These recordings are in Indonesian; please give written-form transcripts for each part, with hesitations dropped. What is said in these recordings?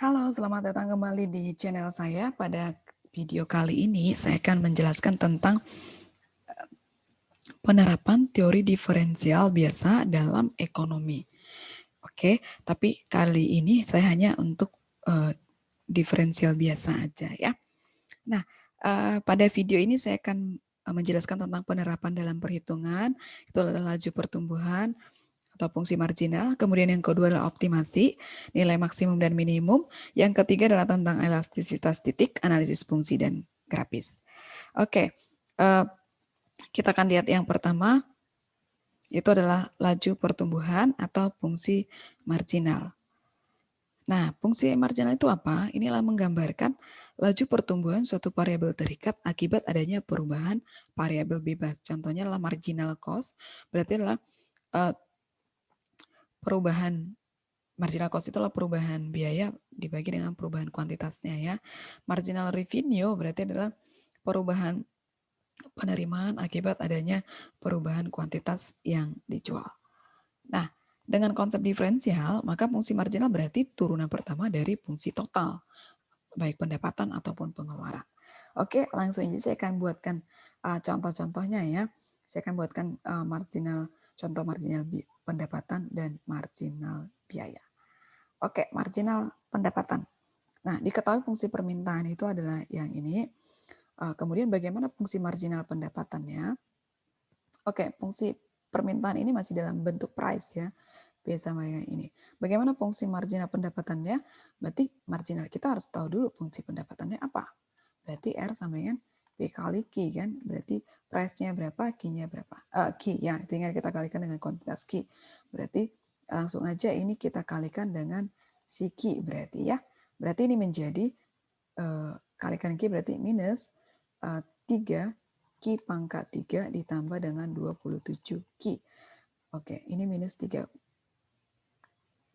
Halo, selamat datang kembali di channel saya. Pada video kali ini, saya akan menjelaskan tentang penerapan teori diferensial biasa dalam ekonomi. Oke, tapi kali ini saya hanya untuk diferensial biasa aja ya. Nah, pada video ini saya akan menjelaskan tentang penerapan dalam perhitungan, itu adalah laju pertumbuhan atau fungsi marginal. Kemudian yang kedua adalah optimasi, nilai maksimum dan minimum. Yang ketiga adalah tentang elastisitas titik, analisis fungsi dan grafis. Oke, kita akan lihat yang pertama, itu adalah laju pertumbuhan atau fungsi marginal. Nah, fungsi marginal itu apa? Inilah menggambarkan laju pertumbuhan suatu variabel terikat akibat adanya perubahan variabel bebas. Contohnya adalah marginal cost, berarti adalah perubahan marginal cost itulah perubahan biaya dibagi dengan perubahan kuantitasnya ya. Marginal revenue berarti adalah perubahan penerimaan akibat adanya perubahan kuantitas yang dijual. Nah, dengan konsep diferensial, maka fungsi marginal berarti turunan pertama dari fungsi total, baik pendapatan ataupun pengeluaran. Oke, langsung aja saya akan buatkan contoh-contohnya ya. Saya akan buatkan contoh marginal pendapatan dan marginal biaya. Oke, marginal pendapatan. Nah, diketahui fungsi permintaan itu adalah yang ini. Kemudian bagaimana fungsi marginal pendapatannya? Oke, fungsi permintaan ini masih dalam bentuk price ya. Biasa sama yang ini. Bagaimana fungsi marginal pendapatannya? Berarti marginal kita harus tahu dulu fungsi pendapatannya apa. Berarti R sama dengan P kali Q kan. Berarti price-nya berapa, Q-nya berapa. Q ya, tinggal kita kalikan dengan kuantitas Q. Berarti langsung aja ini kita kalikan dengan si Q berarti ya. Berarti ini menjadi kalikan Q berarti minus 3 Q pangkat 3 ditambah dengan 27 Q. Oke, ini minus 3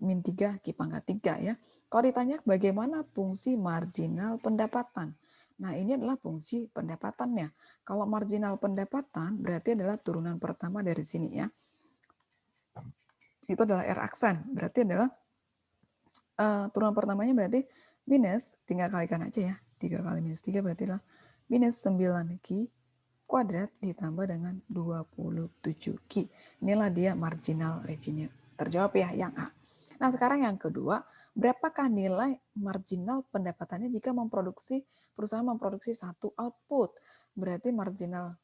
min 3 Q pangkat 3 ya. Kalau ditanya bagaimana fungsi marginal pendapatan. Nah, ini adalah fungsi pendapatannya. Kalau marginal pendapatan berarti adalah turunan pertama dari sini ya. Itu adalah R aksen. Berarti adalah turunan pertamanya berarti minus, tinggal kalikan aja ya. 3 kali minus 3 berarti adalah minus 9 Q kuadrat ditambah dengan 27 Q. Inilah dia marginal revenue. Terjawab ya yang A. Nah, sekarang yang kedua, berapakah nilai marginal pendapatannya jika perusahaan memproduksi satu output? Berarti marginal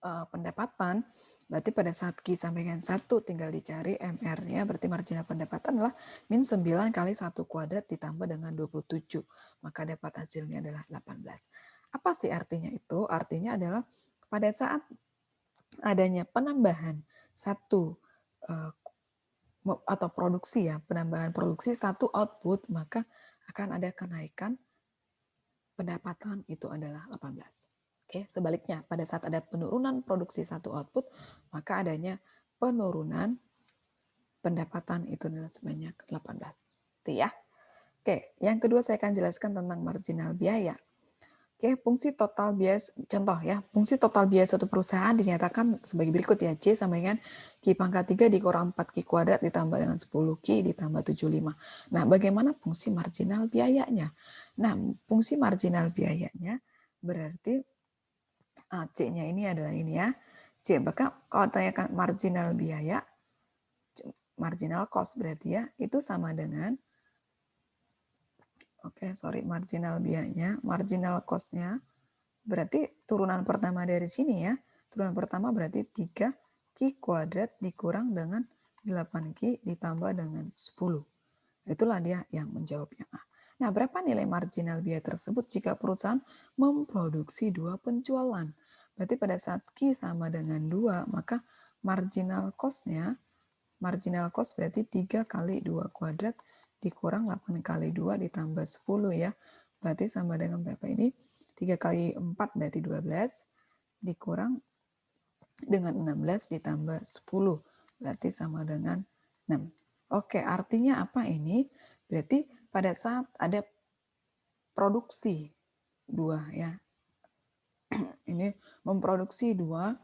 pendapatan, berarti pada saat Q sampai dengan 1 tinggal dicari MR-nya, berarti marginal pendapatan adalah min 9 kali 1 kuadrat ditambah dengan 27. Maka dapat hasilnya adalah 18. Apa sih artinya itu? Artinya adalah pada saat adanya penambahan satu atau produksi ya, penambahan produksi satu output, maka akan ada kenaikan pendapatan itu adalah 18. Oke, sebaliknya pada saat ada penurunan produksi satu output, maka adanya penurunan pendapatan itu adalah sebanyak 18. Itu ya. Oke, yang kedua saya akan jelaskan tentang marginal biaya. Oke, fungsi total biaya, contoh ya, fungsi total biaya suatu perusahaan dinyatakan sebagai berikut ya, C sama dengan Q pangkat 3 dikurang 4 Q kuadrat ditambah dengan 10 Q ditambah 75. Nah, bagaimana fungsi marginal biayanya? Nah, fungsi marginal biayanya berarti C-nya ini adalah ini ya, C, maka kalau tanyakan marginal biaya, marginal cost berarti ya, itu sama dengan marginal biayanya, marginal cost-nya, berarti turunan pertama dari sini ya, turunan pertama berarti 3 Q kuadrat dikurang dengan 8 Q ditambah dengan 10. Itulah dia yang menjawab yang A. Nah, berapa nilai marginal biaya tersebut jika perusahaan memproduksi 2 penjualan? Berarti pada saat Q sama dengan 2, maka marginal cost-nya, marginal cost berarti 3 kali 2 kuadrat dikurang 8 kali 2 ditambah 10 ya. Berarti sama dengan berapa ini? 3 kali 4 berarti 12 dikurang dengan 16 ditambah 10. Berarti sama dengan 6. Oke, artinya apa ini? Berarti pada saat ada produksi 2 ya. Ini memproduksi 2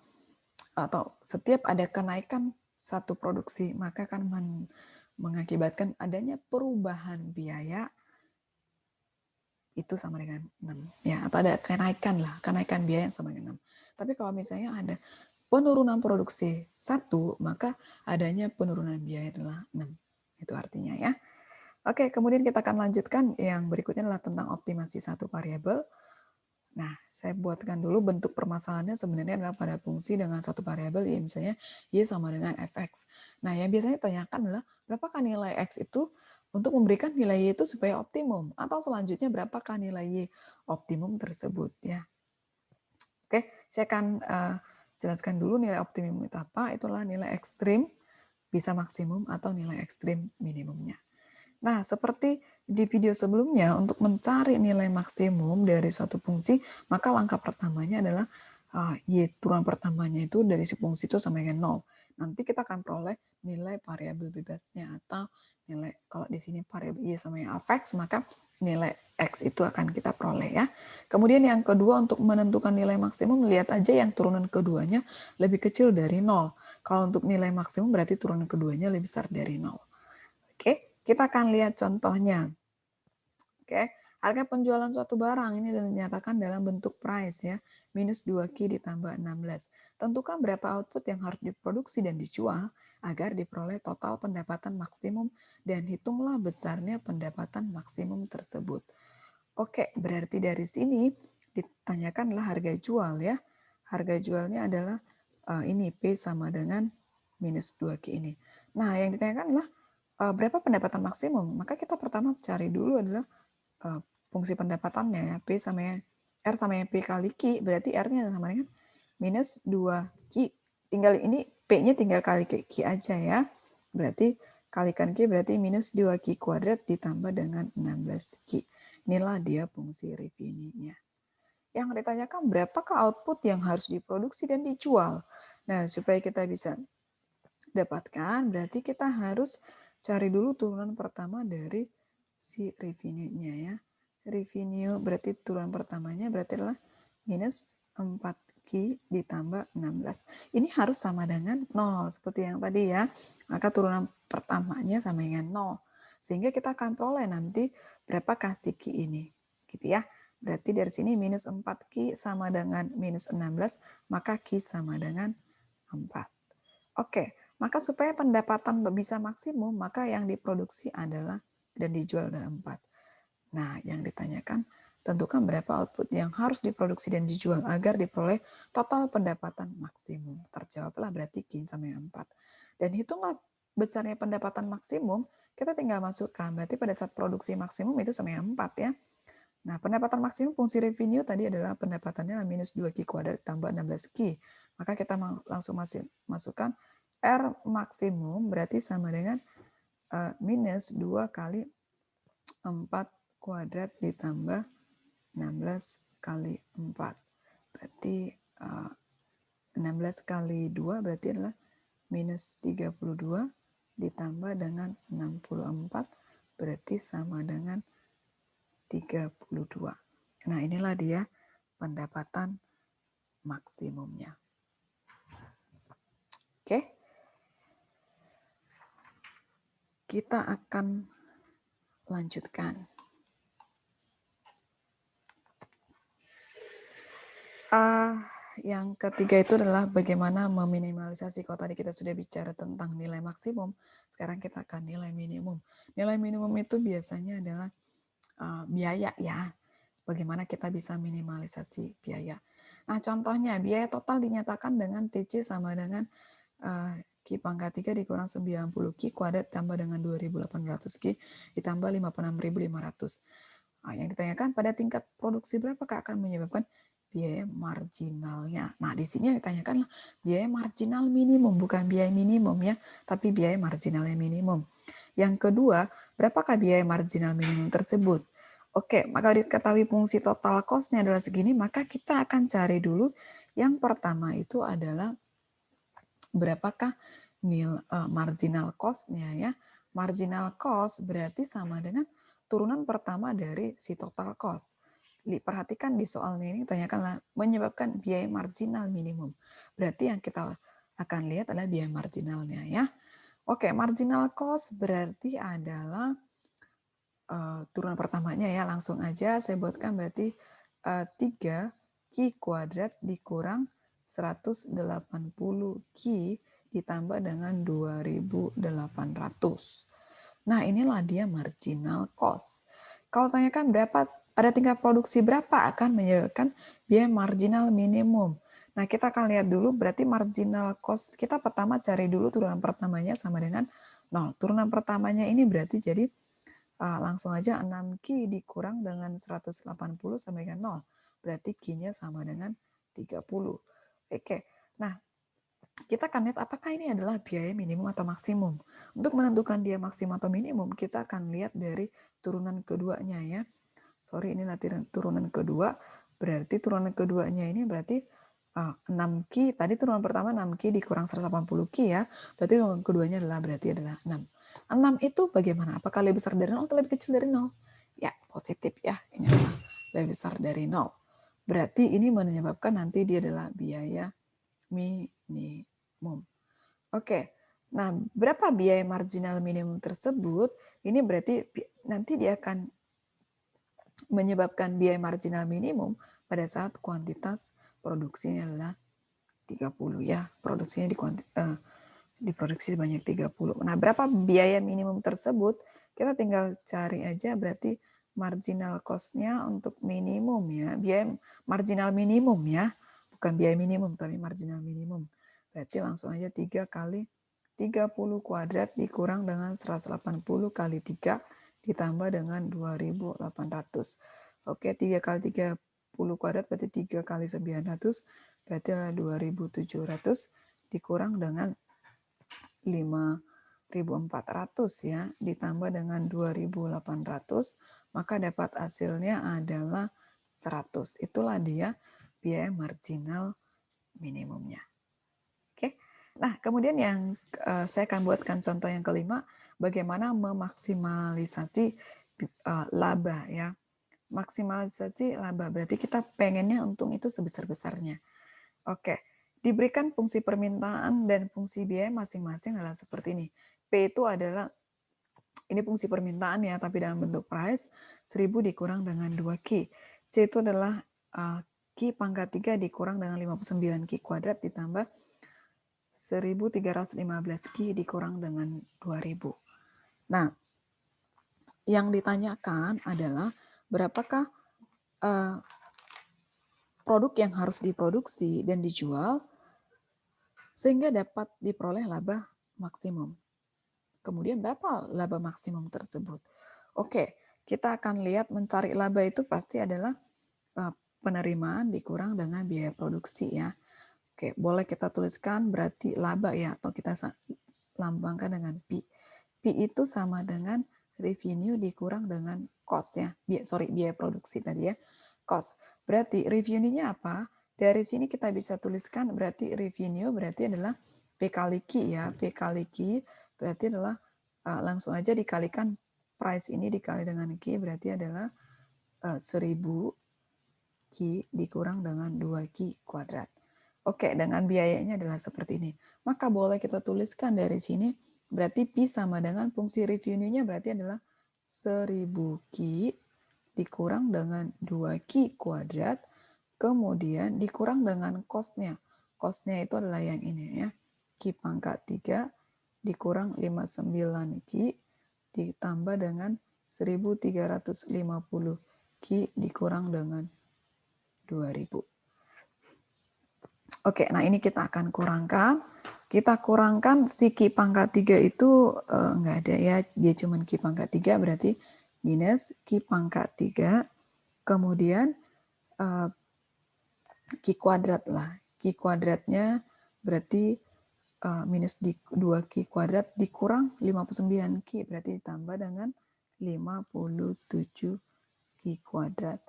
atau setiap ada kenaikan satu produksi, maka akan mengakibatkan adanya perubahan biaya itu sama dengan 6 ya, atau ada kenaikan biaya yang sama dengan 6. Tapi kalau misalnya ada penurunan produksi 1, maka adanya penurunan biaya adalah 6. Itu artinya ya. Oke, kemudian kita akan lanjutkan yang berikutnya adalah tentang optimasi satu variabel. Nah, saya buatkan dulu bentuk permasalahannya sebenarnya adalah pada fungsi dengan satu variabel, ya misalnya Y sama dengan fx. Nah, yang biasanya ditanyakan adalah berapakah nilai X itu untuk memberikan nilai Y itu supaya optimum, atau selanjutnya berapakah nilai Y optimum tersebut ya. Oke, saya akan jelaskan dulu nilai optimum itu apa. Itulah nilai ekstrim bisa maksimum atau nilai ekstrim minimumnya. Nah, seperti di video sebelumnya, untuk mencari nilai maksimum dari suatu fungsi, maka langkah pertamanya adalah Y turunan pertamanya itu dari si fungsi itu sama dengan 0. Nanti kita akan peroleh nilai variabel bebasnya, atau nilai, kalau di sini variabel Y sama dengan fx, maka nilai X itu akan kita peroleh ya. Kemudian yang kedua, untuk menentukan nilai maksimum, lihat aja yang turunan keduanya lebih kecil dari 0. Kalau untuk nilai maksimum berarti turunan keduanya lebih besar dari 0. Oke, kita akan lihat contohnya. Oke, harga penjualan suatu barang ini dinyatakan dalam bentuk price ya, minus 2Q ditambah 16. Tentukan berapa output yang harus diproduksi dan dijual agar diperoleh total pendapatan maksimum, dan hitunglah besarnya pendapatan maksimum tersebut. Oke, berarti dari sini ditanyakanlah harga jual ya. Harga jualnya adalah ini P sama dengan minus 2Q ini. Nah, yang ditanyakan adalah berapa pendapatan maksimum? Maka kita pertama cari dulu adalah fungsi pendapatannya ya, P sama R sama P kali Q, berarti R-nya sama dengan minus 2Q. Tinggal ini P-nya tinggal kali Q aja ya. Berarti kalikan Q berarti minus 2Q kuadrat ditambah dengan 16Q. Inilah dia fungsi revenue-nya. Yang ditanyakan berapakah output yang harus diproduksi dan dijual. Nah, supaya kita bisa dapatkan, berarti kita harus cari dulu turunan pertama dari si revenue-nya ya. Revenue berarti turunan pertamanya berarti adalah minus 4Q ditambah 16. Ini harus sama dengan 0 seperti yang tadi ya. Maka turunan pertamanya sama dengan 0. Sehingga kita akan peroleh nanti berapa kasih Q ini. Gitu ya. Berarti dari sini minus 4Q sama dengan minus 16, maka Q sama dengan 4. Oke, maka supaya pendapatan bisa maksimum, maka yang diproduksi adalah dan dijual adalah 4. Nah, yang ditanyakan, tentukan berapa output yang harus diproduksi dan dijual agar diperoleh total pendapatan maksimum. Terjawablah berarti Q sama dengan 4. Dan hitunglah besarnya pendapatan maksimum, kita tinggal masukkan. Berarti pada saat produksi maksimum itu sama dengan 4 ya. Nah, pendapatan maksimum fungsi revenue tadi adalah pendapatannya minus 2Q kuadrat tambah 16Q. Maka kita langsung masukkan R maksimum berarti sama dengan minus 2 kali 4 kuadrat ditambah 16 kali 4. Berarti 16 kali 2 berarti adalah minus 32 ditambah dengan 64 berarti sama dengan 32. Nah, inilah dia pendapatan maksimumnya. Oke. Kita akan lanjutkan. Yang ketiga itu adalah bagaimana meminimalisasi. Kalau tadi kita sudah bicara tentang nilai maksimum, sekarang kita akan nilai minimum. Nilai minimum itu biasanya adalah biaya ya. Bagaimana kita bisa minimalisasi biaya. Nah, contohnya biaya total dinyatakan dengan TC sama dengan Q pangkat 3 dikurang 90 Q kuadrat tambah dengan 2.800 Q ditambah 56.500. Nah, yang ditanyakan pada tingkat produksi berapakah akan menyebabkan biaya marginalnya. Nah, di sini yang ditanyakan biaya marginal minimum, bukan biaya minimum ya, tapi biaya marginalnya minimum. Yang kedua, berapakah biaya marginal minimum tersebut? Oke, maka diketahui fungsi total cost-nya adalah segini, maka kita akan cari dulu. Yang pertama itu adalah berapakah marginal cost-nya ya. Marginal cost berarti sama dengan turunan pertama dari si total cost. Perhatikan di soalnya ini tanyakanlah menyebabkan biaya marginal minimum. Berarti yang kita akan lihat adalah biaya marginalnya ya. Oke, marginal cost berarti adalah turunan pertamanya ya, langsung aja saya buatkan berarti 3 Q kuadrat dikurang 180 Q ditambah dengan 2.800. Nah, inilah dia marginal cost. Kalau tanyakan berapa pada tingkat produksi berapa akan menyebabkan biaya marginal minimum. Nah, kita akan lihat dulu berarti marginal cost kita pertama cari dulu turunan pertamanya sama dengan 0. Turunan pertamanya ini berarti jadi langsung aja 6Q dikurang dengan 180 sama dengan 0. Berarti Q-nya sama dengan 30. Oke, nah kita akan lihat apakah ini adalah biaya minimum atau maksimum. Untuk menentukan dia maksimum atau minimum, kita akan lihat dari turunan keduanya ya. Sorry, ini turunan kedua. Berarti turunan keduanya ini berarti 6Q. Tadi turunan pertama 6Q dikurang 180 Q ya. Berarti turunan keduanya berarti adalah 6. 6 itu bagaimana? Apakah lebih besar dari 0 atau lebih kecil dari 0? Ya, positif ya. Ini adalah lebih besar dari 0. Berarti ini menyebabkan nanti dia adalah biaya minimum. Oke, nah berapa biaya marginal minimum tersebut? Ini berarti nanti dia akan menyebabkan biaya marginal minimum pada saat kuantitas produksinya adalah 30 ya. Produksinya diproduksi sebanyak 30. Nah, berapa biaya minimum tersebut? Kita tinggal cari aja berarti marginal cost-nya untuk minimum ya. Biaya marginal minimum ya. Bukan biaya minimum, tapi marginal minimum. Berarti langsung aja 3 kali 30 kuadrat dikurang dengan 180 kali 3 ditambah dengan 2.800. Oke, 3 kali 30 kuadrat berarti 3 kali 900 berarti adalah 2.700 dikurang dengan 5.400 ya, ditambah dengan 2.800, maka dapat hasilnya adalah 100. Itulah dia biaya marginal minimumnya. Oke. Nah, kemudian yang saya akan buatkan contoh yang kelima, bagaimana memaksimalisasi laba ya. Maksimalisasi laba berarti kita pengennya untung itu sebesar-besarnya. Oke, diberikan fungsi permintaan dan fungsi biaya masing-masing adalah seperti ini. P itu adalah, ini fungsi permintaan ya, tapi dalam bentuk price, 1000 dikurang dengan 2Q. C itu adalah Q pangkat 3 dikurang dengan 59 Q kuadrat ditambah 1315 Q dikurang dengan 2000. Nah, yang ditanyakan adalah berapakah produk yang harus diproduksi dan dijual sehingga dapat diperoleh laba maksimum. Kemudian berapa laba maksimum tersebut? Oke, kita akan lihat mencari laba itu pasti adalah penerimaan dikurang dengan biaya produksi ya. Oke, boleh kita tuliskan berarti laba ya, atau kita lambangkan dengan P. P itu sama dengan revenue dikurang dengan cost ya. Biaya produksi tadi ya. Cost. Berarti revenue-nya apa? Dari sini kita bisa tuliskan berarti revenue berarti adalah P kali Q ya. P kali Q berarti adalah langsung aja dikalikan price ini dikali dengan Q berarti adalah 1000 Q dikurang dengan 2Q kuadrat. Oke, dengan biayanya adalah seperti ini. Maka boleh kita tuliskan dari sini, berarti P sama dengan fungsi revenue-nya berarti adalah 1000 Q dikurang dengan 2Q kuadrat, kemudian dikurang dengan cost-nya. Cost-nya itu adalah yang ini ya, Q pangkat 3 dikurang 59 Q ditambah dengan 1350 Q dikurang dengan 2000. Oke, nah ini kita akan kurangkan. Kita kurangkan si Q pangkat 3 itu enggak ada ya, dia cuma Q pangkat 3 berarti minus Q pangkat 3. Kemudian Q kuadrat lah. Q kuadratnya berarti minus 2Q kuadrat dikurang 59 Q berarti ditambah dengan 57 Q kuadrat.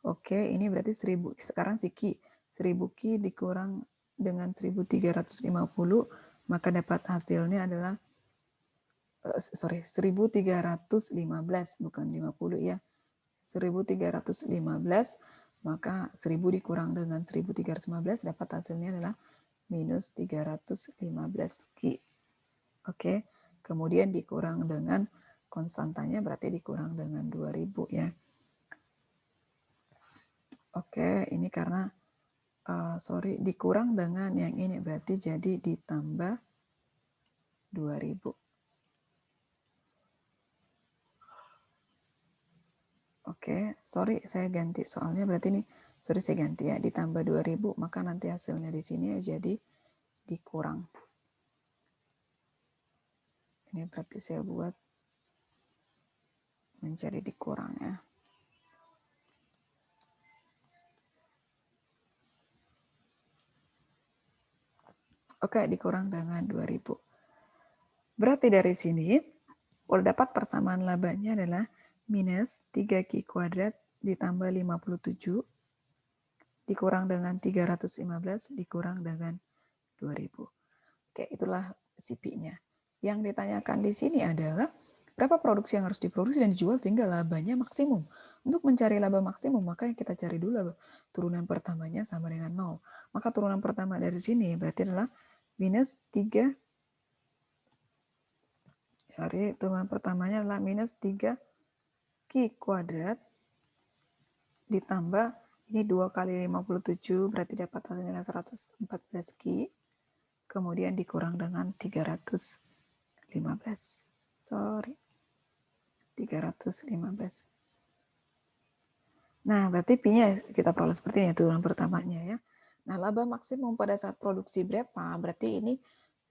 Oke, ini berarti 1000. Sekarang si Q 1000 Q dikurang dengan 1350 maka dapat hasilnya adalah 1315 bukan 50 ya. 1315 maka 1000 dikurang dengan 1315 dapat hasilnya adalah minus 315 Q. Oke. kemudian dikurang dengan konstantanya berarti dikurang dengan 2000 ya. Oke, ini karena dikurang dengan yang ini berarti jadi ditambah 2000. Oke, sorry saya ganti soalnya berarti ini saya ganti ya, ditambah 2000 maka nanti hasilnya di sini jadi dikurang. Ini berarti saya buat menjadi dikurang ya. Oke, dikurang dengan 2000. Berarti dari sini kalau dapat persamaan labanya adalah minus 3Q kuadrat ditambah 57 dikurang dengan 315 dikurang dengan 2000. Oke, itulah si Pi-nya. Yang ditanyakan di sini adalah berapa produksi yang harus diproduksi dan dijual sehingga labanya maksimum. Untuk mencari laba maksimum, maka yang kita cari dulu turunan pertamanya sama dengan 0. Maka turunan pertama dari sini berarti adalah minus 3. Turunan pertamanya adalah minus 3Q kuadrat ditambah ini 2 kali 57 berarti dapat hasilnya 114Q. Kemudian dikurang dengan 315. 315. Nah, berarti Pi-nya kita peroleh seperti ini, turunan pertamanya ya. Nah, laba maksimum pada saat produksi berapa? Berarti ini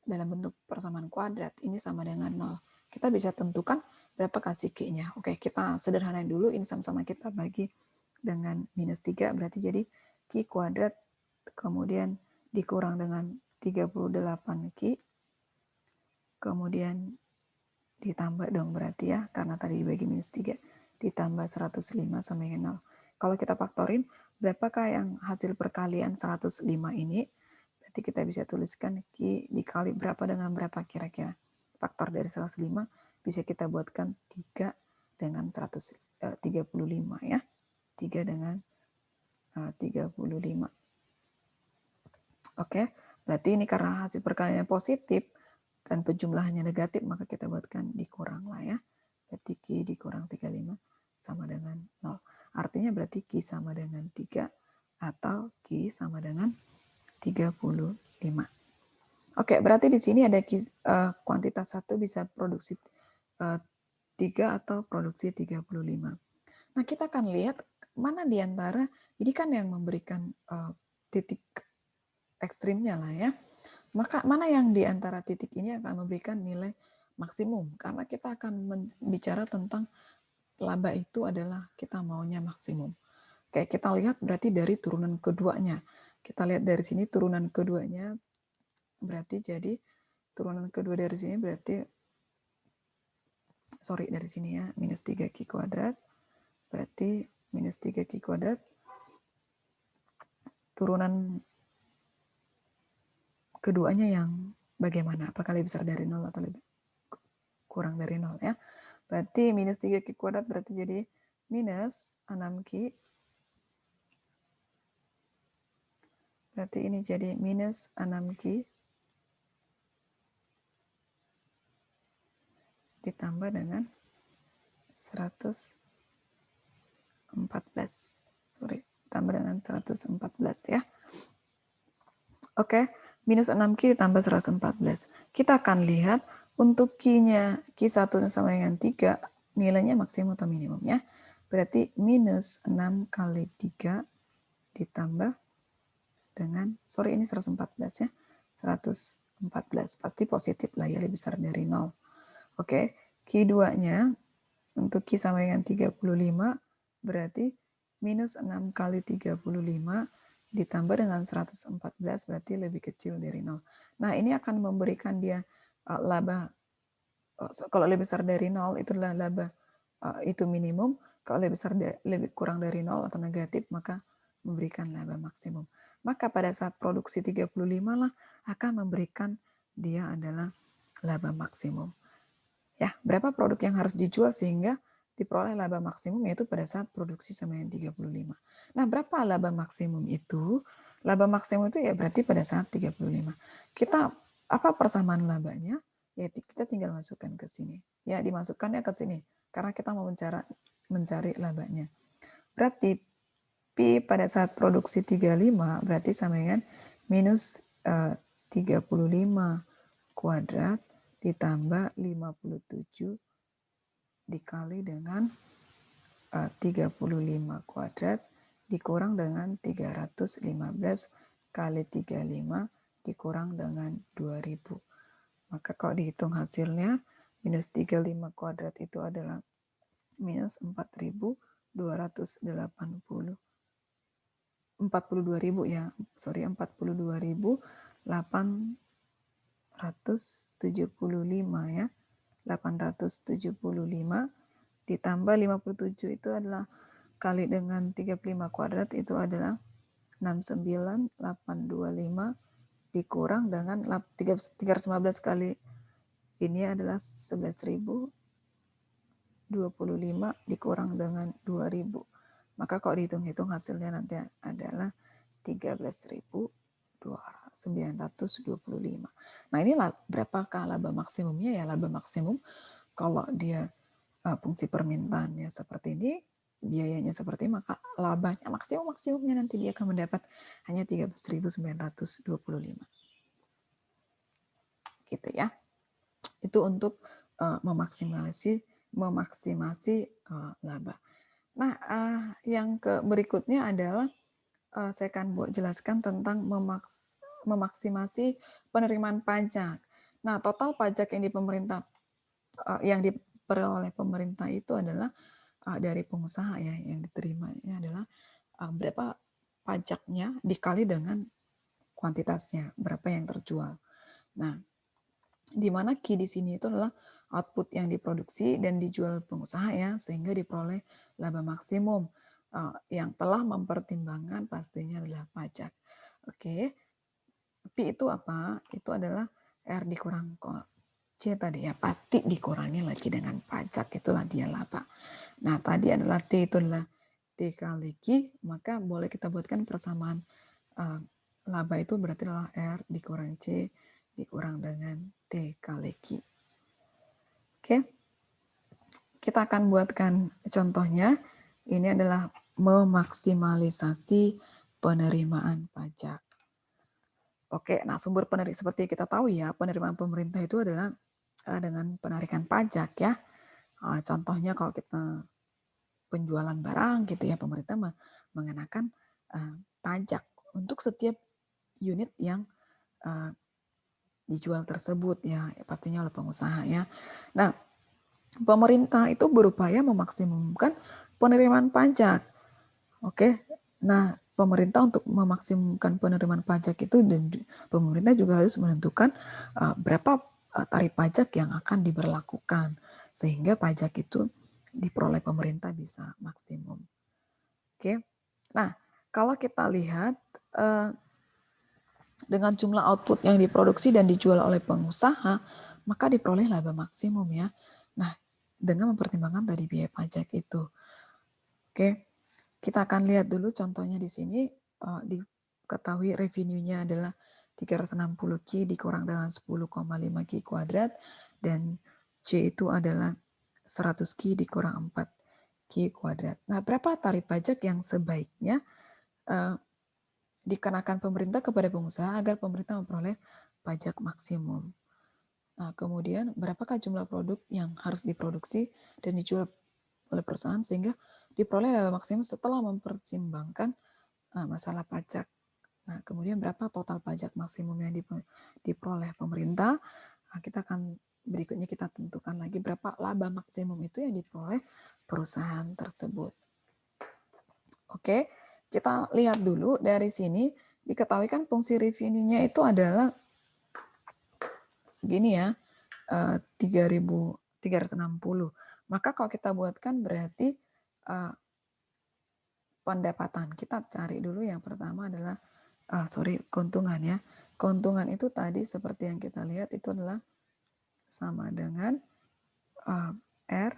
dalam bentuk persamaan kuadrat, ini sama dengan 0. Kita bisa tentukan berapa kasih Q-nya. Oke, kita sederhanain dulu, ini sama-sama kita bagi dengan minus 3, berarti jadi Q kuadrat, kemudian dikurang dengan 38Q, kemudian ditambah dong berarti ya, karena tadi dibagi minus 3, ditambah 105 sama dengan 0. Kalau kita faktorin, berapakah yang hasil perkalian 105 ini? Berarti kita bisa tuliskan Q dikali berapa dengan berapa kira-kira. Faktor dari 105 bisa kita buatkan 3 dengan 35 ya. 3 dengan 35. Oke, berarti ini karena hasil perkaliannya positif dan penjumlahannya negatif, maka kita buatkan dikurang lah ya. Berarti Q dikurang 35 sama dengan 0. Artinya berarti Q sama dengan 3 atau Q sama dengan 35. Oke, berarti di sini ada kuantitas 1 bisa produksi 3 atau produksi 35. Nah, kita akan lihat mana di antara, ini kan yang memberikan titik ekstrimnya lah ya. Maka mana yang di antara titik ini akan memberikan nilai maksimum? Karena kita akan bicara tentang laba itu adalah kita maunya maksimum. Kayak kita lihat berarti dari turunan keduanya. Kita lihat dari sini turunan keduanya berarti jadi turunan kedua dari sini berarti dari sini ya, minus 3Q kuadrat. Berarti minus 3Q kuadrat turunan keduanya yang bagaimana? Apakah lebih besar dari 0 atau lebih kurang dari 0 ya? Berarti minus 3Q kuadrat berarti jadi minus 6Q. Berarti ini jadi minus 6Q ditambah dengan 114. Tambah dengan 114 ya. Oke, minus 6Q ditambah 114. Kita akan lihat untuk Q-nya, Q1 sama dengan 3, nilainya maksimum atau minimum ya. Berarti minus 6 kali 3 ditambah dengan, ini 114 ya. 114, pasti positif lah ya, lebih besar dari 0. Oke, Q2-nya untuk Q sama dengan 35, berarti minus 6 kali 35 ditambah dengan 114 berarti lebih kecil dari 0. Nah, ini akan memberikan dia laba, kalau lebih besar dari 0 itu adalah laba itu minimum, kalau lebih kurang dari 0 atau negatif maka memberikan laba maksimum. Maka pada saat produksi 35 lah akan memberikan dia adalah laba maksimum. Ya, berapa produk yang harus dijual sehingga diperoleh laba maksimum yaitu pada saat produksi sama dengan 35. Nah, berapa laba maksimum itu? Laba maksimum itu ya berarti pada saat 35. Kita apa persamaan labanya? Ya kita tinggal masukkan ke sini. Ya dimasukkannya ke sini karena kita mau mencari labanya. Berarti Pi pada saat produksi 35 berarti sama dengan minus 35 kuadrat ditambah 57 dikali dengan 35 kuadrat dikurang dengan 315 kali 35 dikurang dengan 2000. Maka kalau dihitung hasilnya, minus 35 kuadrat itu adalah minus 4.280. 42.000 ya, sorry 42.875 ya. 875 ditambah 57 itu adalah kali dengan 35 kuadrat itu adalah 69825 dikurang dengan 315 kali ini adalah 11.025 dikurang dengan 2.000. Maka kalau dihitung-hitung hasilnya nanti adalah 13.925. Nah ini berapakah laba maksimumnya ya? Laba maksimum kalau dia fungsi permintaannya seperti ini, biayanya seperti ini, maka labanya maksimumnya nanti dia akan mendapat hanya 13.925. Gitu ya. Itu untuk memaksimasi laba. Nah, yang berikutnya adalah saya akan jelaskan tentang memaksimasi penerimaan pajak. Nah, total pajak yang diperoleh pemerintah itu adalah dari pengusaha ya, yang diterimanya adalah berapa pajaknya dikali dengan kuantitasnya, berapa yang terjual. Nah, di mana Q di sini itu adalah output yang diproduksi dan dijual pengusaha ya, sehingga diperoleh laba maksimum yang telah mempertimbangkan pastinya adalah pajak. Oke, P itu apa? Itu adalah R dikurang C tadi ya, pasti dikurangi lagi dengan pajak, itulah dia laba. Nah, tadi adalah T itu adalah T kali Q, maka boleh kita buatkan persamaan laba itu berarti adalah R dikurang C dikurang dengan T kali Q. Oke, kita akan buatkan contohnya. Ini adalah memaksimalisasi penerimaan pajak. Oke, nah sumber penerimaan seperti kita tahu ya, penerimaan pemerintah itu adalah dengan penarikan pajak ya. Contohnya kalau kita penjualan barang gitu ya, pemerintah mengenakan pajak untuk setiap unit yang dijual tersebut ya, pastinya oleh pengusaha ya. Nah, pemerintah itu berupaya memaksimumkan penerimaan pajak. Oke. Nah, pemerintah untuk memaksimumkan penerimaan pajak itu dan pemerintah juga harus menentukan berapa tarif pajak yang akan diberlakukan sehingga pajak itu diperoleh pemerintah bisa maksimum. Oke. Nah, kalau kita lihat dengan jumlah output yang diproduksi dan dijual oleh pengusaha, maka diperoleh laba maksimum ya. Nah, dengan mempertimbangkan tadi biaya pajak itu. Oke, kita akan lihat dulu contohnya di sini. Diketahui revenue-nya adalah 360 Q dikurang dengan 10,5 Q kuadrat, dan C itu adalah 100 Q dikurang 4 Q kuadrat. Nah, berapa tarif pajak yang sebaiknya dikenakan pemerintah kepada pengusaha agar pemerintah memperoleh pajak maksimum. Nah, kemudian berapakah jumlah produk yang harus diproduksi dan dijual oleh perusahaan sehingga diperoleh laba maksimum setelah mempertimbangkan masalah pajak. Nah, kemudian berapa total pajak maksimum yang diperoleh pemerintah? Nah, berikutnya kita tentukan lagi berapa laba maksimum itu yang diperoleh perusahaan tersebut. Oke. Kita lihat dulu dari sini, diketahui kan fungsi revenue-nya itu adalah segini ya, 3.360. Maka kalau kita buatkan berarti pendapatan. Kita cari dulu yang pertama adalah, keuntungan ya. Keuntungan itu tadi seperti yang kita lihat itu adalah sama dengan R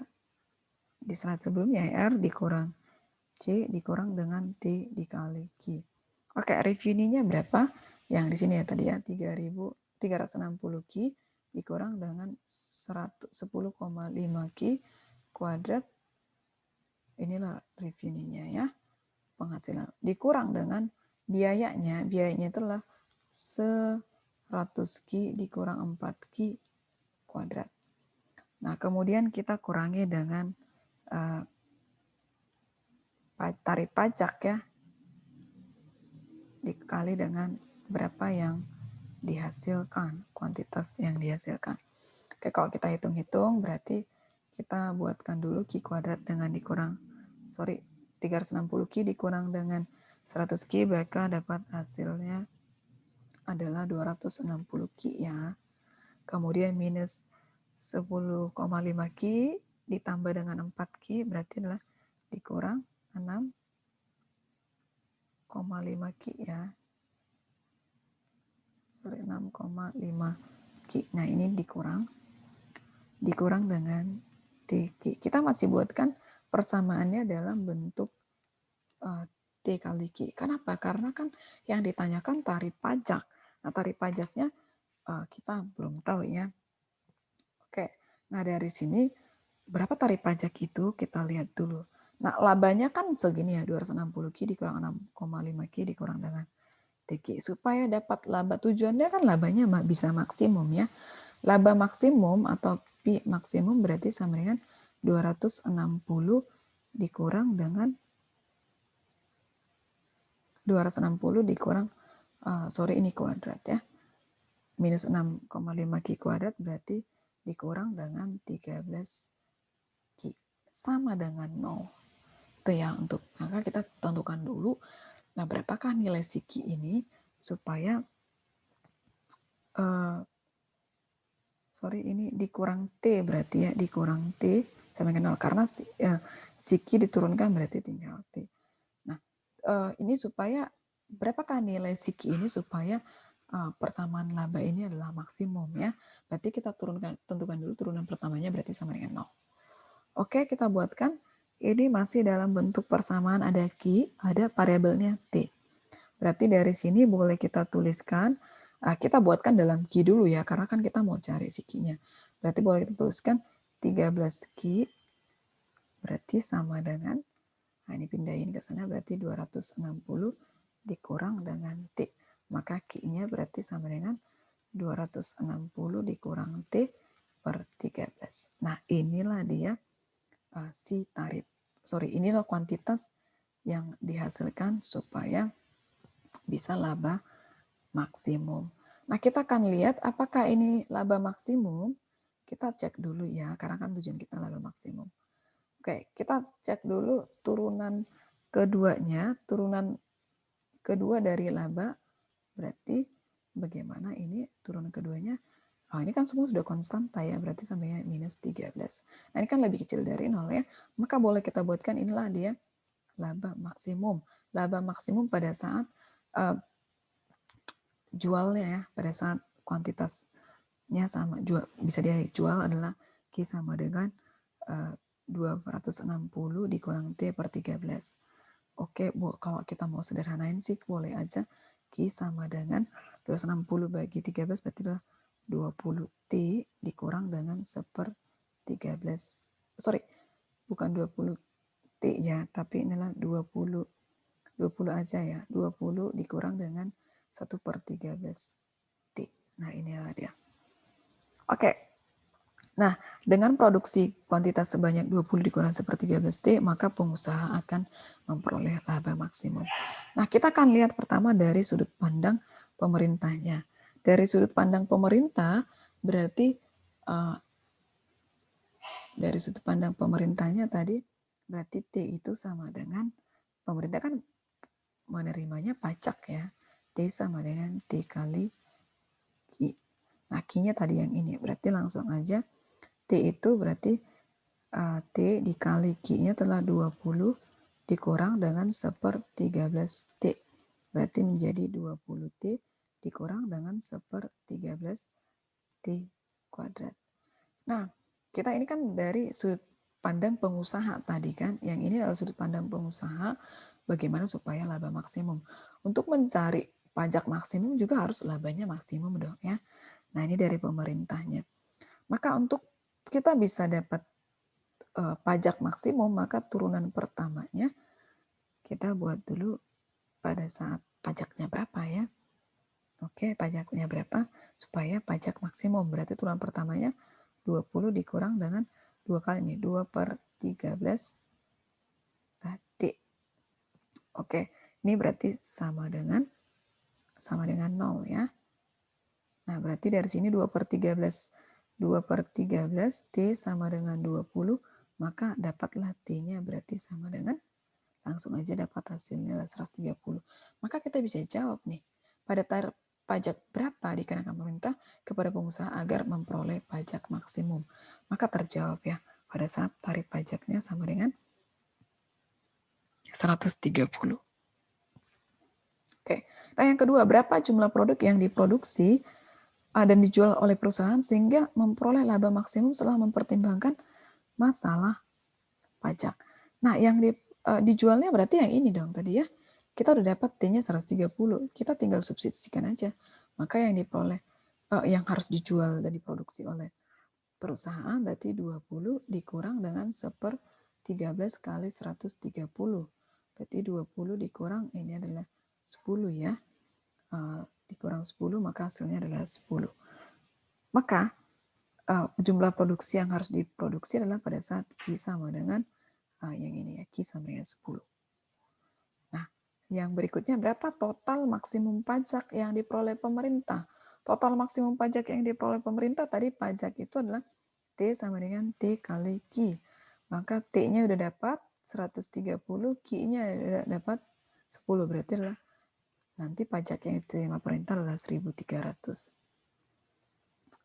di slide sebelumnya, R dikurang C dikurang dengan T dikali Q. Oke, revenue-nya berapa? Yang di sini ya tadi ya, 3.360 Q dikurang dengan 10,5 Ki kuadrat. Inilah revenue-nya ya, penghasilan. Dikurang dengan biayanya itulah 100 Ki dikurang 4 Ki kuadrat. Nah, kemudian kita kurangi dengan tarif pajak ya, dikali dengan berapa yang dihasilkan, kuantitas yang dihasilkan. Oke, kalau kita hitung-hitung berarti kita buatkan dulu Ki kuadrat dengan 360 Ki dikurang dengan 100 Ki, maka dapat hasilnya adalah 260 Ki ya. Kemudian minus 10,5 Ki ditambah dengan 4 Ki berarti adalah dikurang 6,5 Ki ya. 6,5 Ki. Nah, ini dikurang dengan T Ki. Kita masih buatkan persamaannya dalam bentuk T kali Ki. Kenapa? Karena kan yang ditanyakan tarif pajak. Nah, tarif pajaknya kita belum tahu ya. Oke, nah dari sini berapa tarif pajak itu kita lihat dulu. Nah, labanya kan segini ya, 260 Ki dikurang 6,5 Ki dikurang dengan TQ. Supaya dapat laba, tujuannya kan labanya bisa maksimum ya. Laba maksimum atau Pi maksimum berarti sama dengan 260 dikurang dengan 260 dikurang, ini kuadrat ya. Minus 6,5 Ki kuadrat berarti dikurang dengan 13 Ki. Sama dengan 0. Itu ya untuk, maka kita tentukan dulu, nah berapakah nilai si Ki ini supaya ini dikurang T berarti ya, dikurang T sama dengan 0 karena si Ki diturunkan berarti tinggal T. Nah, ini supaya berapakah nilai si Ki ini supaya persamaan laba ini adalah maksimum ya. Berarti kita tentukan dulu turunan pertamanya berarti sama dengan 0. Oke, kita buatkan. Ini masih dalam bentuk persamaan, ada Ki, ada variabelnya T. Berarti dari sini boleh kita tuliskan, kita buatkan dalam Ki dulu ya, karena kan kita mau cari si Ki-nya. Berarti boleh kita tuliskan 13 Ki, berarti sama dengan, nah ini pindahin ke sana, berarti 260 dikurang dengan T. Maka Ki-nya berarti sama dengan 260 dikurang T per 13. Nah, inilah dia si tarif. Inilah kuantitas yang dihasilkan supaya bisa laba maksimum. Nah, kita akan lihat apakah ini laba maksimum. Kita cek dulu ya, karena kan tujuan kita laba maksimum. Oke, kita cek dulu turunan keduanya, turunan kedua dari laba, berarti bagaimana ini turunan keduanya. Ini kan semua sudah konstanta ya, berarti sampai minus 13. Nah, ini kan lebih kecil dari 0 ya, maka boleh kita buatkan inilah dia laba maksimum. Laba maksimum pada saat jualnya ya, pada saat kuantitasnya sama, bisa dijual adalah Ki sama dengan 260 dikurang T per 13. Oke, Bu, kalau kita mau sederhanain sih boleh aja Ki sama dengan 260 bagi 13 berarti adalah 20 T dikurang dengan 1/13. Bukan 20 T ya, tapi inilah 20 aja ya. 20 dikurang dengan 1/13 T. Nah, inilah dia. Oke. Nah, dengan produksi kuantitas sebanyak 20 dikurang 1/13 T, maka pengusaha akan memperoleh laba maksimum. Nah, kita akan lihat pertama dari sudut pandang pemerintahnya. Dari sudut pandang pemerintah, berarti dari sudut pandang pemerintahnya tadi, berarti T itu sama dengan, pemerintah kan menerimanya pajak ya. T sama dengan T kali Ki. Nah, Ki-nya tadi yang ini, berarti langsung aja T itu berarti T dikali Ki-nya telah 20 dikurang dengan 1/13 T. Berarti menjadi 20 T dikurang dengan 1/13 T kuadrat. Nah, kita ini kan dari sudut pandang pengusaha tadi kan. Yang ini adalah sudut pandang pengusaha bagaimana supaya laba maksimum. Untuk mencari pajak maksimum juga harus labanya maksimum dong ya. Nah, ini dari pemerintahnya. Maka untuk kita bisa dapat pajak maksimum, maka turunan pertamanya kita buat dulu pada saat pajaknya berapa ya. Oke, pajaknya berapa supaya pajak maksimum. Berarti turunan pertamanya 20 dikurang dengan 2 kali nih, 2/13 T. Oke, ini berarti sama dengan 0 ya. Nah, berarti dari sini 2/13 T sama dengan 20, maka dapatlah T-nya berarti sama dengan, langsung aja dapat hasilnya 130. Maka kita bisa jawab nih, pada tarif pajak berapa dikenakan pemerintah kepada pengusaha agar memperoleh pajak maksimum. Maka terjawab ya, pada saat tarif pajaknya sama dengan 130. Oke, nah yang kedua, berapa jumlah produk yang diproduksi dan dijual oleh perusahaan sehingga memperoleh laba maksimum setelah mempertimbangkan masalah pajak. Nah, yang dijualnya berarti yang ini dong tadi ya. Kita udah dapat T-nya 130, kita tinggal substitusikan aja. Maka yang diperoleh, yang harus dijual dan diproduksi oleh perusahaan berarti 20 dikurang dengan 1/13 kali 130. Berarti 20 dikurang, ini adalah 10 ya. Dikurang 10 maka hasilnya adalah 10. Maka jumlah produksi yang harus diproduksi adalah pada saat Q sama dengan yang ini ya, Q sama dengan 10. Nah, yang berikutnya berapa total maksimum pajak yang diperoleh pemerintah? Total maksimum pajak yang diperoleh pemerintah tadi pajak itu adalah T sama dengan T kali Q. Maka T-nya udah dapat 130, Q-nya udah dapat 10. Berarti adalah nanti pajak yang diterima pemerintah adalah 1.300.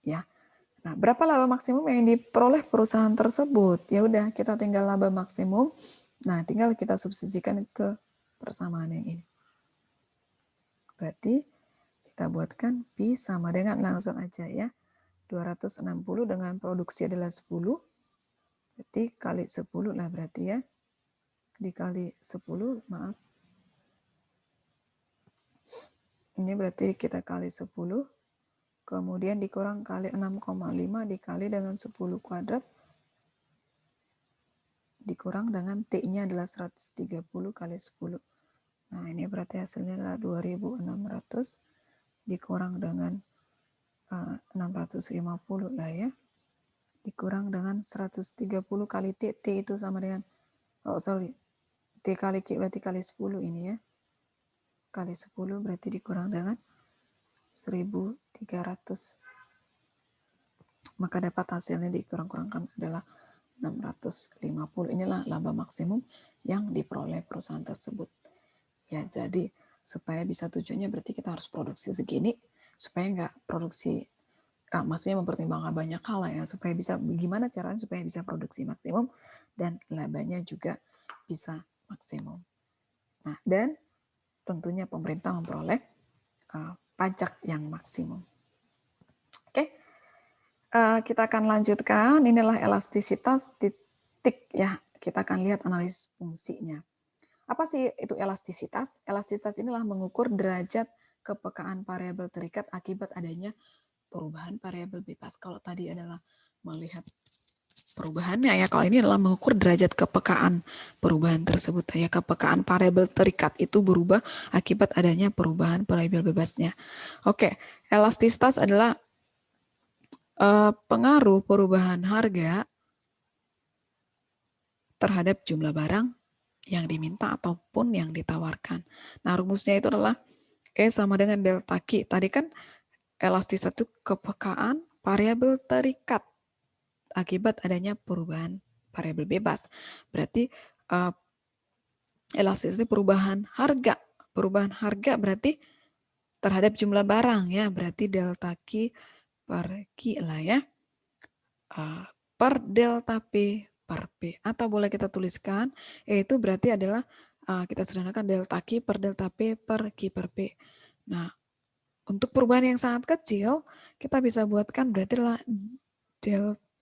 Ya. Nah, berapa laba maksimum yang diperoleh perusahaan tersebut? Ya udah, kita tinggal laba maksimum. Nah, tinggal kita substitusikan ke persamaan yang ini. Berarti kita buatkan Pi sama dengan, langsung aja ya, 260 dengan produksi adalah 10. Berarti kali 10 lah berarti ya. Dikali 10, maaf. Ini berarti kita kali 10. Kemudian dikurang kali 6,5 dikali dengan 10 kuadrat. Dikurang dengan T-nya adalah 130 kali 10. Nah, ini berarti hasilnya adalah 2.600 dikurang dengan 650 lah ya. Dikurang dengan 130 kali T. T itu sama dengan, T kali Q berarti kali 10 ini ya. Kali 10 berarti dikurang dengan 1.300. Maka dapat hasilnya dikurang-kurangkan adalah 650. Inilah laba maksimum yang diperoleh perusahaan tersebut. Ya, jadi supaya bisa tujuannya berarti kita harus produksi segini, supaya nggak produksi, maksudnya mempertimbangkan banyak hal ya, supaya bisa, gimana caranya supaya bisa produksi maksimum dan labanya juga bisa maksimum. Nah, dan tentunya pemerintah memperoleh pajak yang maksimum. Oke, kita akan lanjutkan. Inilah elastisitas titik ya. Kita akan lihat analisis fungsinya. Apa sih itu elastisitas? Elastisitas inilah mengukur derajat kepekaan variabel terikat akibat adanya perubahan variabel bebas. Kalau tadi adalah melihat perubahannya ya, kalau ini adalah mengukur derajat kepekaan perubahan tersebut ya. Kepekaan variabel terikat itu berubah akibat adanya perubahan variabel bebasnya. Oke, elastisitas adalah pengaruh perubahan harga terhadap jumlah barang yang diminta ataupun yang ditawarkan. Nah, rumusnya itu adalah E sama dengan delta Q. Tadi kan elastis itu kepekaan variabel terikat akibat adanya perubahan variabel bebas. Berarti elastis itu perubahan harga. Perubahan harga berarti terhadap jumlah barang ya. Berarti delta Q per Q lah ya. Per delta P per P. Atau boleh kita tuliskan, itu berarti adalah kita sederhanakan delta Q per delta P per Q per P. Nah, untuk perubahan yang sangat kecil, kita bisa buatkan berarti adalah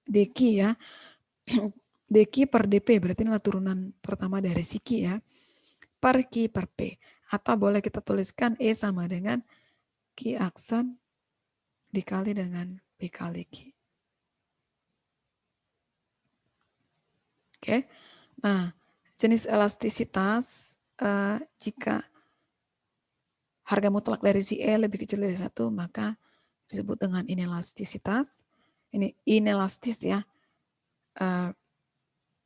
dq ya. dq per dp, berarti adalah turunan pertama dari si Q ya. Per Q per P. Atau boleh kita tuliskan E sama dengan Q aksen dikali dengan P kali Q. Oke, nah jenis elastisitas jika harga mutlak dari si E lebih kecil dari 1, maka disebut dengan inelastisitas. Ini inelastis ya.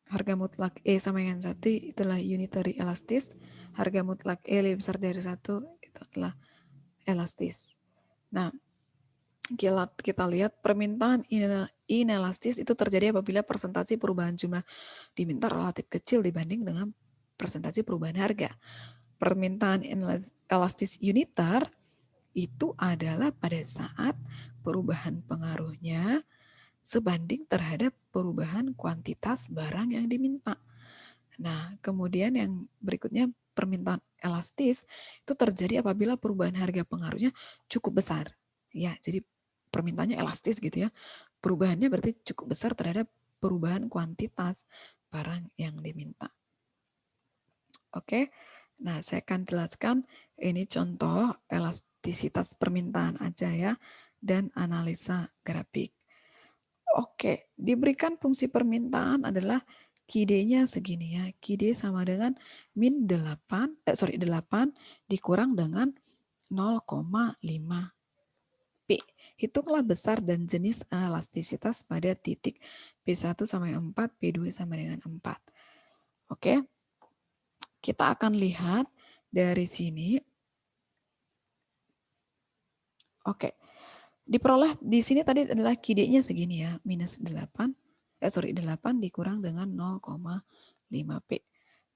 Harga mutlak E sama dengan 1 itulah unitary elastis. Harga mutlak E lebih besar dari 1 itu adalah elastis. Nah, kita lihat permintaan inelastis itu terjadi apabila persentase perubahan jumlah diminta relatif kecil dibanding dengan persentase perubahan harga. Permintaan elastis unitar itu adalah pada saat perubahan pengaruhnya sebanding terhadap perubahan kuantitas barang yang diminta. Nah, kemudian yang berikutnya permintaan elastis itu terjadi apabila perubahan harga pengaruhnya cukup besar. Ya, jadi permintaannya elastis gitu ya. Perubahannya berarti cukup besar terhadap perubahan kuantitas barang yang diminta. Oke, nah saya akan jelaskan ini contoh elastisitas permintaan aja ya dan analisa grafik. Oke, diberikan fungsi permintaan adalah QD-nya segini ya. QD sama dengan min 8 dikurang dengan 0,5 P. Hitunglah besar dan jenis elastisitas pada titik P1 sama dengan 4, P2 sama dengan 4. Oke, kita akan lihat dari sini. Oke, diperoleh di sini tadi adalah QD-nya segini ya, minus 8 dikurang dengan 0,5 P.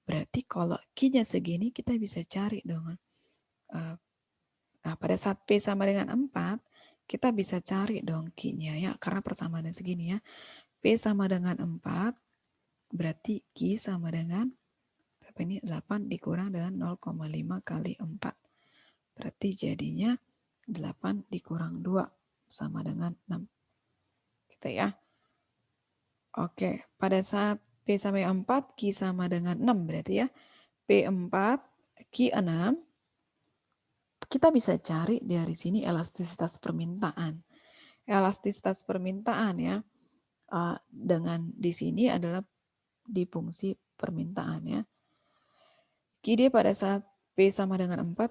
Berarti kalau Q-nya segini kita bisa cari dong. Nah, pada saat P sama dengan 4, kita bisa cari dong Q-nya ya, karena persamaannya segini ya. P sama dengan 4, berarti Q sama dengan berapa ini? 8 dikurang dengan 0,5 kali 4. Berarti jadinya 8 dikurang 2 sama dengan 6. Gitu ya. Oke, pada saat P sama dengan 4, Q sama dengan 6 berarti ya. P4, Q6, kita bisa cari dari sini elastisitas permintaan. Elastisitas permintaan ya, dengan di sini adalah di fungsi permintaan ya. QD pada saat P sama dengan 4,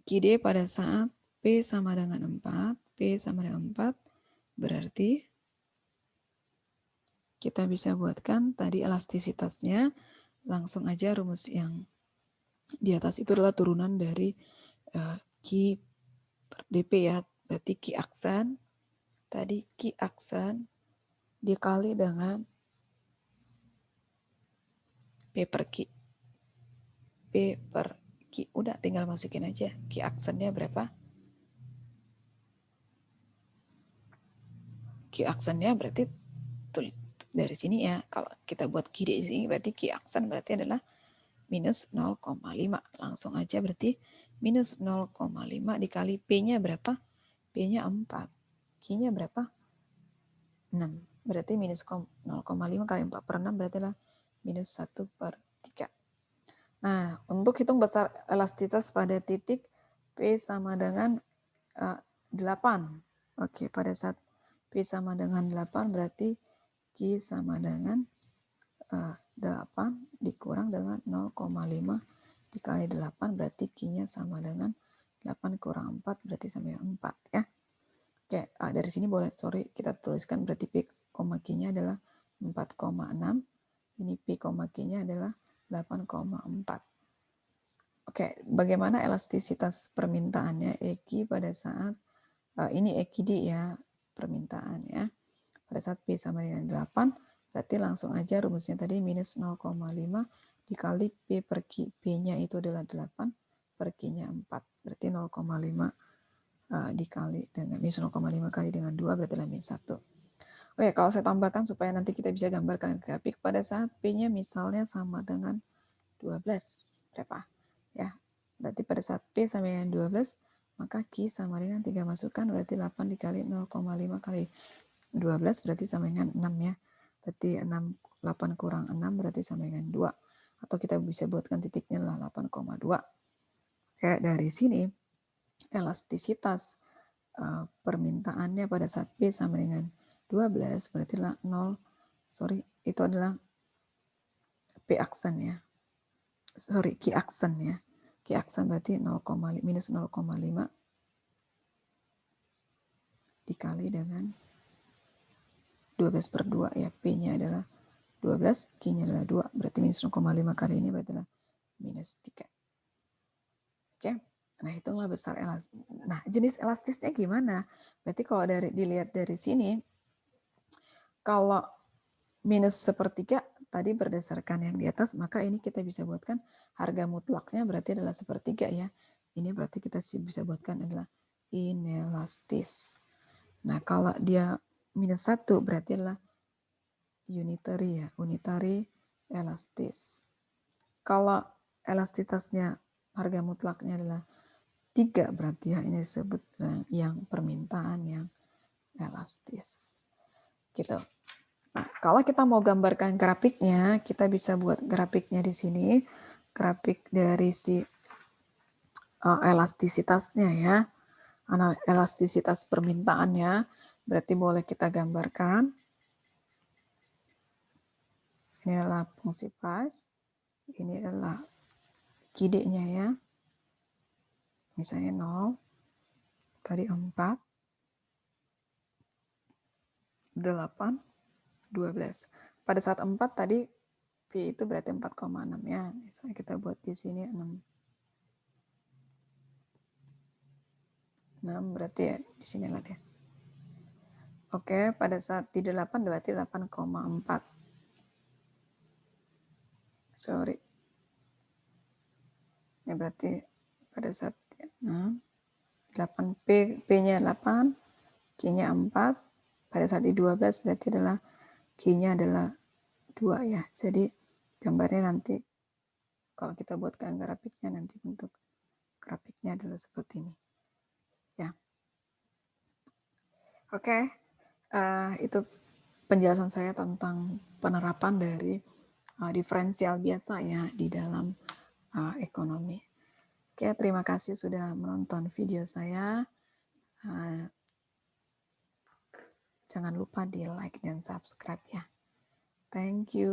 QD pada saat P sama dengan 4, P sama dengan 4, berarti kita bisa buatkan tadi elastisitasnya, langsung aja rumus yang di atas itu adalah turunan dari Q per DP ya, berarti Q aksen, tadi Q aksen dikali dengan P per Q. P per Q, udah tinggal masukin aja Q aksennya berapa. Q aksennya berarti dari sini ya, kalau kita buat Q di sini berarti Q aksen berarti adalah minus 0,5. Langsung aja berarti minus 0,5 dikali P-nya berapa? P-nya 4. Q-nya berapa? 6. Berarti minus 0,5 kali 4 per 6 berarti adalah minus 1 per 3. Nah, untuk hitung besar elastisitas pada titik P sama dengan 8. Oke, pada saat P sama dengan 8 berarti Q sama dengan 8 dikurang dengan 0,5 dikali 8 berarti Q-nya sama dengan 8 kurang 4 berarti sama dengan 4 ya. Oke, dari sini boleh kita tuliskan berarti P, Q-nya adalah 4,6. Ini P, Q-nya adalah 8,4. Oke, bagaimana elastisitas permintaannya EQ pada saat ini EQD ya permintaannya. Pada saat P sama dengan 8, berarti langsung aja rumusnya tadi minus 0,5 dikali P per Q. P-nya itu adalah 8, per Q-nya 4. Berarti 0,5 dikali dengan minus 0,5 kali dengan 2 berarti adalah minus 1. Oke, kalau saya tambahkan supaya nanti kita bisa gambarkan grafik pada saat P-nya misalnya sama dengan 12. Berapa? Ya, berarti pada saat P sama dengan 12, maka Q sama dengan 3 masukkan, berarti 8 dikali 0,5 kali 12 berarti sama dengan 6 ya. Berarti 8 kurang 6 berarti sama dengan 2. Atau kita bisa buatkan titiknya lah 8,2. Kayak dari sini elastisitas permintaannya pada saat P sama dengan 12 berarti lah 0, itu adalah P aksen ya. Q aksen ya. Q aksen berarti minus 0,5 dikali dengan 12 per 2 ya. P-nya adalah 12, Q-nya adalah 2, berarti minus 0,5 kali ini berarti adalah minus 3. Oke, nah hitunglah besar elastis. Nah, jenis elastisnya gimana? Berarti kalau dilihat dari sini, kalau minus sepertiga tadi berdasarkan yang di atas, maka ini kita bisa buatkan harga mutlaknya berarti adalah sepertiga ya. Ini berarti kita bisa buatkan adalah inelastis. Nah, kalau dia minus 1 berarti adalah unitary ya, unitary elastis. Kalau elastisitasnya harga mutlaknya adalah 3 berarti ya ini disebut yang permintaan yang elastis. Gitu. Nah, kalau kita mau gambarkan grafiknya, kita bisa buat grafiknya di sini, grafik dari si elastisitasnya ya, elastisitas permintaannya, berarti boleh kita gambarkan. Ini adalah fungsi price, ini adalah QD-nya ya, misalnya 0, tadi 4, 8, 12. Pada saat 4 tadi P itu berarti 4,6 ya. Misalnya kita buat di sini 6. 6 berarti ya di sinilah dia. Oke, pada saat di 8 berarti 8,4. Sorry. Ini berarti pada saat 6, 8 P-nya 8, Q-nya 4. Pada saat di 12 berarti adalah Q-nya adalah 2 ya. Jadi gambarnya nanti kalau kita buatkan grafiknya nanti bentuk grafiknya adalah seperti ini. Ya. Oke. Itu penjelasan saya tentang penerapan dari diferensial biasa ya di dalam ekonomi. Oke, terima kasih sudah menonton video saya. Jangan lupa di like dan subscribe ya. Thank you.